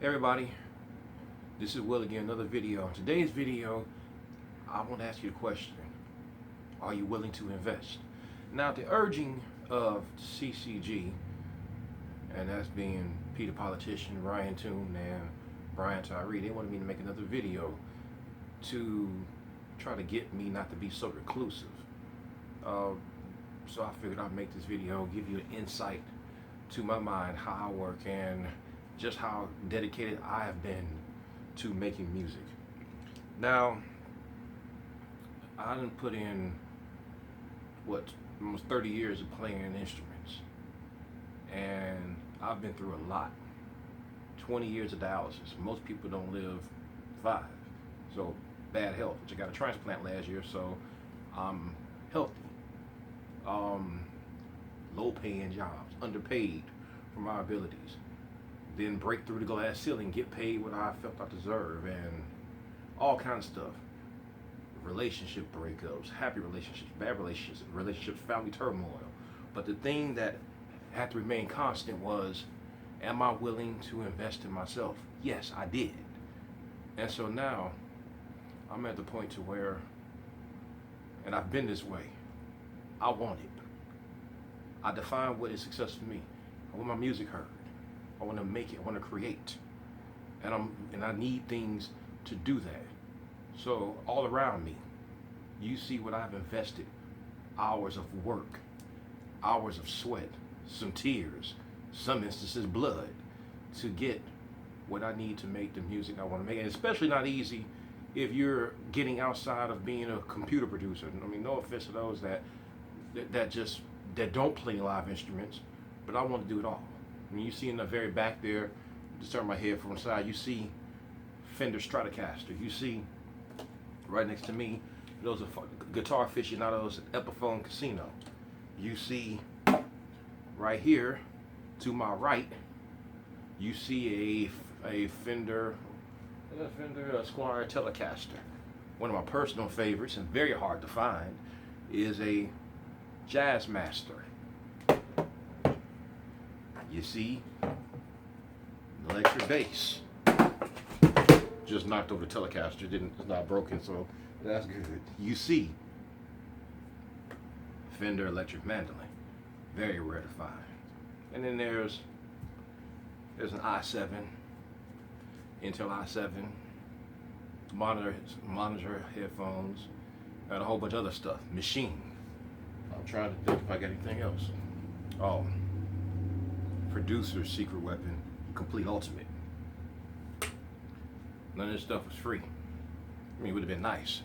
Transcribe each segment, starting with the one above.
Hey everybody, this is Will again, another video. In today's video, I want to ask you a question. Are you willing to invest? Now, at the urging of CCG, and that's being Peter Politician, Ryan Toon, and Brian Tyree, they wanted me to make another video to try to get me not to be so reclusive. So I figured I'd make this video, give you an insight to my mind, how I work, and just how dedicated I have been to making music. Now, I done put in almost 30 years of playing instruments, and I've been through a lot. 20 years of dialysis. Most people don't live 5. So bad health, which I got a transplant last year, so I'm healthy. Low paying jobs, underpaid for my abilities. Then break through the glass ceiling, get paid what I felt I deserve, and all kinds of stuff. Relationship breakups, happy relationships, bad relationships, family turmoil. But the thing that had to remain constant was, am I willing to invest in myself? Yes, I did. And so now, I'm at the point to where, and I've been this way, I want it. I define what is success for me. I want my music heard. I want to make it. I want to create, and I need things to do that. So all around me, you see what I've invested: hours of work, hours of sweat, some tears, some instances blood, to get what I need to make the music I want to make. And especially not easy if you're getting outside of being a computer producer. I mean, no offense to those that don't play live instruments, but I want to do it all. I mean, you see in the very back there, just turn my head from the side, you see Fender Stratocaster. You see right next to me, those are guitar aficionados at Epiphone Casino. You see right here to my right, you see a Fender Squier Telecaster. One of my personal favorites, and very hard to find, is a Jazzmaster. You see the electric bass. Just knocked over the Telecaster. It's not broken, so that's good. You see Fender electric mandolin. Very rare to find. And then there's an i7, Intel i7, monitor headphones, and a whole bunch of other stuff. Machine. I'm trying to think if I got anything else. Oh, producer's secret weapon, Complete Ultimate. None of this stuff was free. I mean, it would have been nice,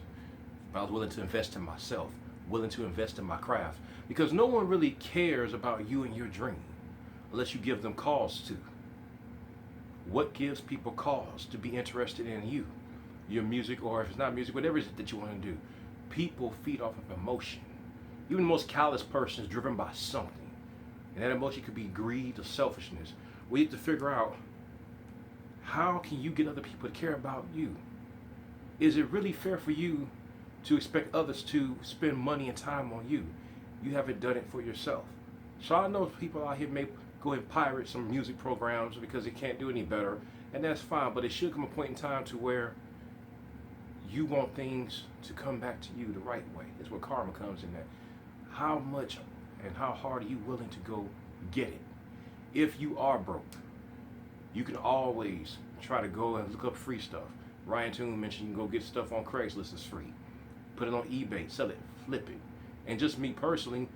but I was willing to invest in myself, willing to invest in my craft, because no one really cares about you and your dream unless you give them cause to. What gives people cause to be interested in you, your music, or if it's not music, whatever it is that you want to do? People feed off of emotion. Even the most callous person is driven by something. And that emotion could be greed or selfishness. We have to figure out, how can you get other people to care about you? Is it really fair for you to expect others to spend money and time on you? You haven't done it for yourself. So I know people out here may go and pirate some music programs because they can't do any better, and that's fine, but it should come a point in time to where you want things to come back to you the right way. That's where karma comes in. That how much and how hard are you willing to go get it? If you are broke, you can always try to go and look up free stuff. Ryan Toon mentioned you can go get stuff on Craigslist, it's free. Put it on eBay, sell it, flip it. And just me personally,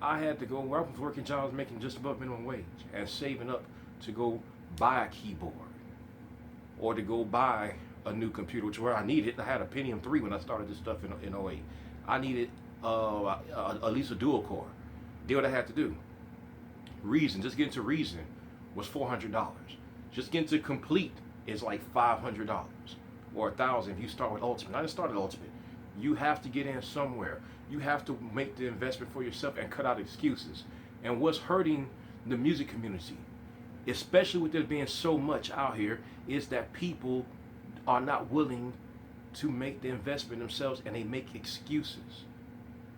I had to go where I was working jobs making just above minimum wage and saving up to go buy a keyboard or to go buy a new computer, which where I needed. I had a Pentium 3 when I started this stuff in 08. I needed at least a dual core. Did what I had to do. Reason, just getting to Reason was $400. Just getting to Complete is like $500 or $1,000 if you start with Ultimate. I didn't start with Ultimate. You have to get in somewhere. You have to make the investment for yourself and cut out excuses. And what's hurting the music community, especially with there being so much out here, is that people are not willing to make the investment themselves, and they make excuses.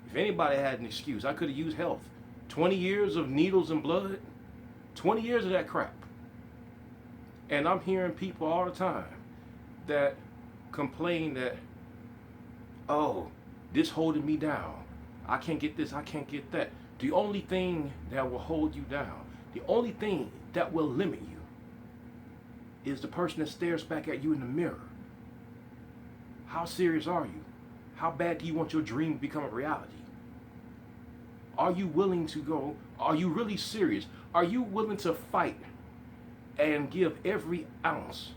If anybody had an excuse, I could have used health. 20 years of needles and blood, 20 years of that crap. And I'm hearing people all the time that complain that, oh, this holding me down. I can't get this, I can't get that. The only thing that will hold you down, the only thing that will limit you is the person that stares back at you in the mirror. How serious are you? How bad do you want your dream to become a reality? Are you willing to go? Are you really serious? Are you willing to fight and give every ounce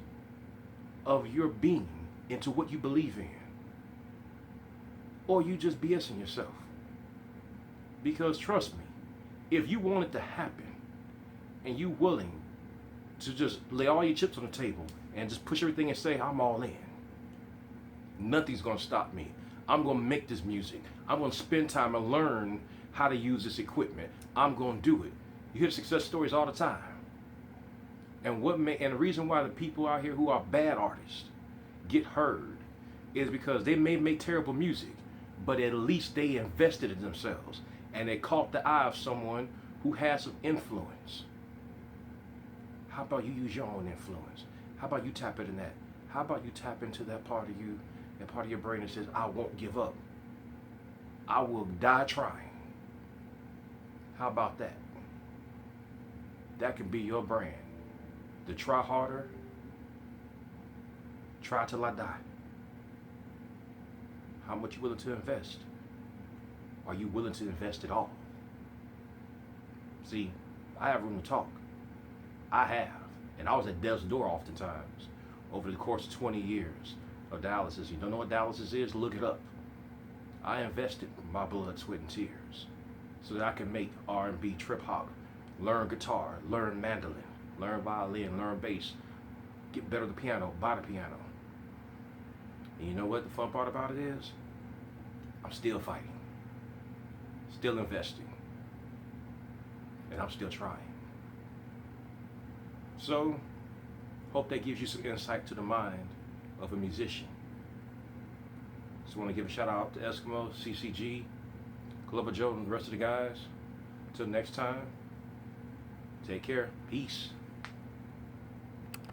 of your being into what you believe in? Or you just BSing yourself? Because trust me, if you want it to happen and you willing to just lay all your chips on the table and just push everything and say, I'm all in, nothing's gonna stop me. I'm gonna make this music. I'm gonna spend time and learn how to use this equipment. I'm gonna do it. You hear success stories all the time. And the reason why the people out here who are bad artists get heard is because they may make terrible music, but at least they invested in themselves and they caught the eye of someone who has some influence. How about you use your own influence? How about you tap into that? How about you tap into that part of you, that part of your brain that says, I won't give up. I will die trying. How about that? That can be your brand. The try harder, try till I die. How much you willing to invest? Are you willing to invest it all? See, I have room to talk. I have. And I was at death's door oftentimes over the course of 20 years of dialysis. You don't know what dialysis is? Look it up. I invested my blood, sweat, and tears so that I can make R&B, trip hop, learn guitar, learn mandolin, learn violin, learn bass, get better at the piano, buy the piano. And you know what the fun part about it is? I'm still fighting, still investing, and I'm still trying. So, hope that gives you some insight to the mind of a musician. Just want to give a shout out to Eskimo, CCG, Clubber Joe, and the rest of the guys. Until next time, take care. Peace.